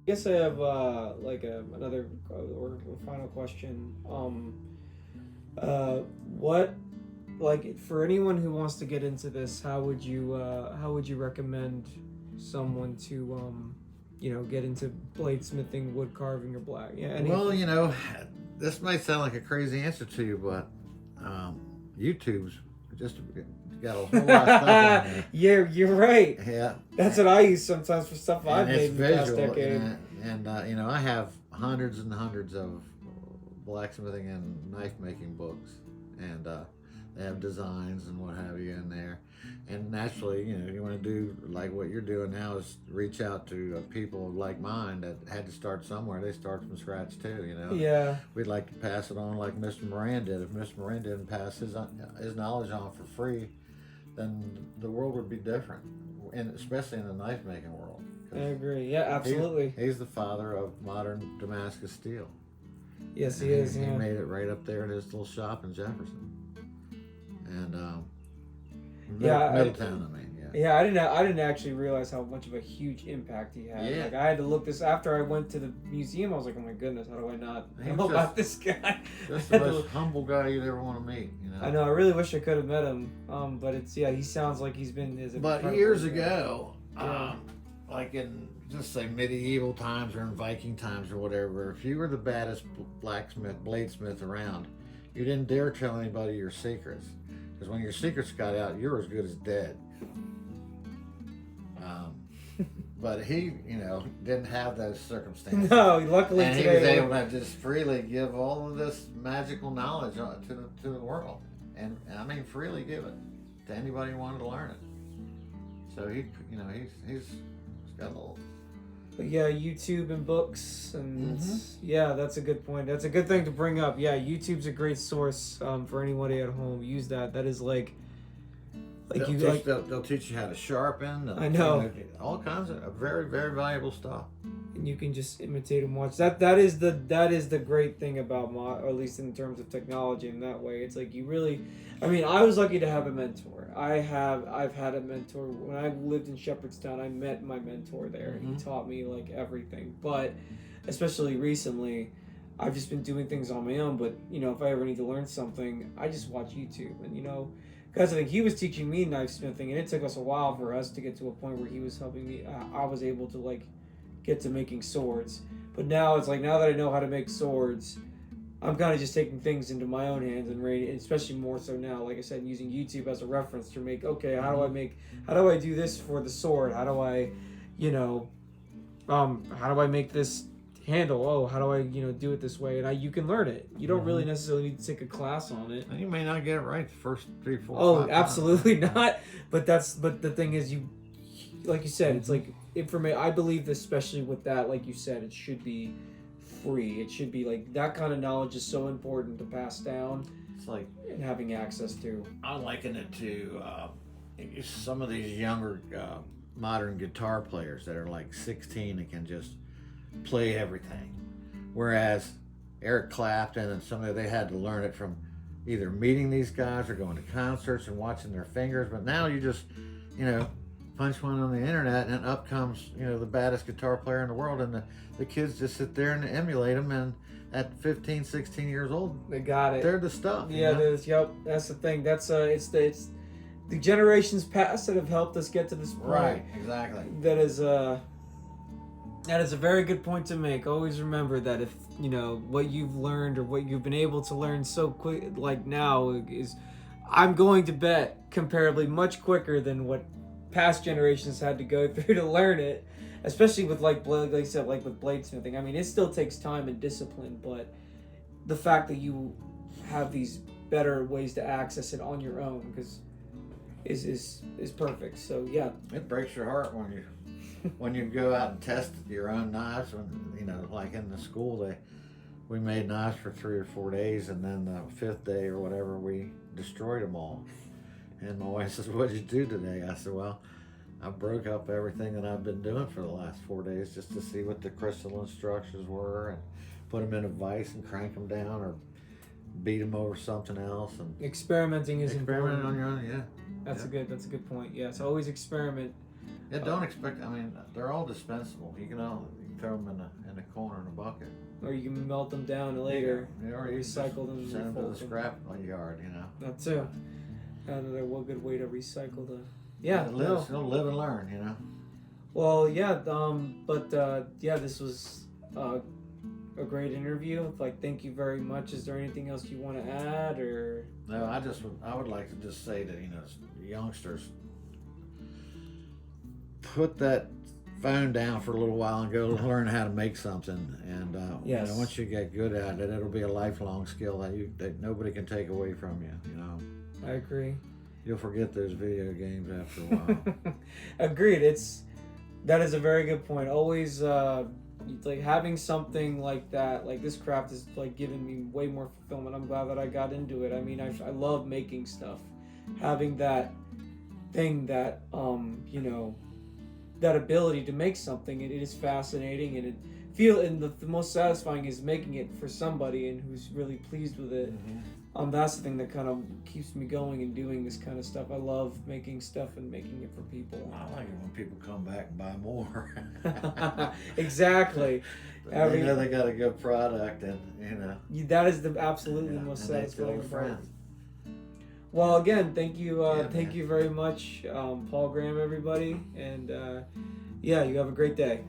guess I have another or final question. What like for anyone who wants to get into this, how would you recommend someone to get into bladesmithing, wood carving, or black? Yeah, Well, anything. this might sound like a crazy answer to you, but YouTube's just got a whole lot of stuff on there. Yeah, you're right. Yeah, That's what I use sometimes for stuff I've and it's made in the past visual, decade. and I have hundreds and hundreds of blacksmithing and knife making books, and they have designs and what have you in there. And naturally, you want to do like what you're doing now is reach out to people like mine that had to start somewhere. They start from scratch too. Yeah. We'd like to pass it on like Mr. Moran did. If Mr. Moran didn't pass his knowledge on for free, then the world would be different, and especially in the knife making world. I agree. Yeah, absolutely. He's the father of modern Damascus steel. Yes, he And is. He Yeah. made it right up there in his little shop in Jefferson, and Yeah, Middletown. I mean, yeah. Yeah, I didn't actually realize how much of a huge impact he had. Yeah. Like I had to look this after I went to the museum. I was like, oh my goodness, how do I not He know was about this guy? Just the most humble guy you'd ever want to meet. I know. I really wish I could have met him. But he sounds like he's been. But years ago, Yeah. like in just say medieval times or in Viking times or whatever, if you were the baddest bladesmith around, you didn't dare tell anybody your secrets, because when your secrets got out, you were as good as dead. But he, didn't have those circumstances. No, luckily And he today. was able to just freely give all of this magical knowledge to the world, and I mean freely give it to anybody who wanted to learn it. So he's got a little. But yeah, YouTube and books, and Mhm. yeah, that's a good point. That's a good thing to bring up. Yeah, YouTube's a great source for anybody at home. Use that. That is like They'll teach you how to sharpen. I know. All kinds of very, very valuable stuff. and you can just imitate and watch. That is the great thing about or at least in terms of technology. In that way, it's like you really. I mean, I was lucky to have a mentor. I've had a mentor when I lived in Shepherdstown. I met my mentor there, and he taught me like everything. But especially recently, I've just been doing things on my own. But if I ever need to learn something, I just watch YouTube, and because I think he was teaching me knife smithing, and it took us a while for us to get to a point where he was helping me. I was able to like get to making swords, but now it's like now that I know how to make swords, I'm kind of just taking things into my own hands and especially more so now, like I said, using YouTube as a reference to make how do I do this for the sword? How do I, how do I make this handle? Oh, how do I do it this way? And you can learn it. You don't really necessarily need to take a class on it. And you may not get it right the first 3, 4. Oh, 5 absolutely times. not. But the thing is, like you said, it's like information. I believe, especially with that, like you said, it should be free. It should be like that kind of knowledge is so important to pass down. It's like And having access to. I liken it to some of these younger modern guitar players that are like 16 and can just play everything, whereas Eric Clapton and they had to learn it from either meeting these guys or going to concerts and watching their fingers. But now you just punch one on the internet and up comes the baddest guitar player in the world, and the kids just sit there and emulate them, and at 15, 16 years old They got it. they're the stuff. Yeah, yep. That's the thing. That's it's the generations past that have helped us get to this point. Right, exactly. That is a very good point to make. Always remember that if what you've learned or what you've been able to learn so quick, like now, is I'm going to bet comparably much quicker than what past generations had to go through to learn it. Especially with like I said, like with bladesmithing. I mean, it still takes time and discipline, but the fact that you have these better ways to access it on your own is perfect. So yeah, It breaks your heart when you go out and test your own knives. When like in the school, we made knives for 3 or 4 days, and then the 5th day or whatever, we destroyed them all. And my wife says, "What'd you do today?" I said, "Well, I broke up everything that I've been doing for the last 4 days just to see what the crystalline structures were, and put them in a vise and crank them down, or beat them over something else, and experimenting is experiment important. on your own." Yeah. That's a good point. Yeah, so always experiment. Yeah, don't expect. I mean, they're all dispensable. You can throw them in the corner in a bucket. Or you can melt them down later. Yeah, or or you recycle them. send them to refold the them. scrap yard, you know. That too. Another good way to recycle the. Yeah. Live and learn, you know. Well, yeah. Yeah, this was a great interview. Like, thank you very much. Is there anything else you want to add, or? No, I would like to just say that, you know, youngsters, put that phone down for a little while and go learn how to make something. And Yes. you know, once you get good at it, it'll be a lifelong skill that nobody can take away from you. You know. I agree. You'll forget those video games after a while. Agreed. That is a very good point. Always like having something like that, like this craft is like giving me way more fulfillment. I'm glad that I got into it. I mean, I love making stuff. Having that thing that you know, that ability to make something, it is fascinating, and the most satisfying is making it for somebody and who's really pleased with it. Mm-hmm. That's the thing that kind of keeps me going and doing this kind of stuff. I love making stuff and making it for people. I like it when people come back and buy more. Exactly. They know they got a good product, and you know. That is the absolutely most and they tell satisfying their part. friends. Well, again, thank you, thank man. you very much, Paul Graham, everybody, and yeah, you have a great day.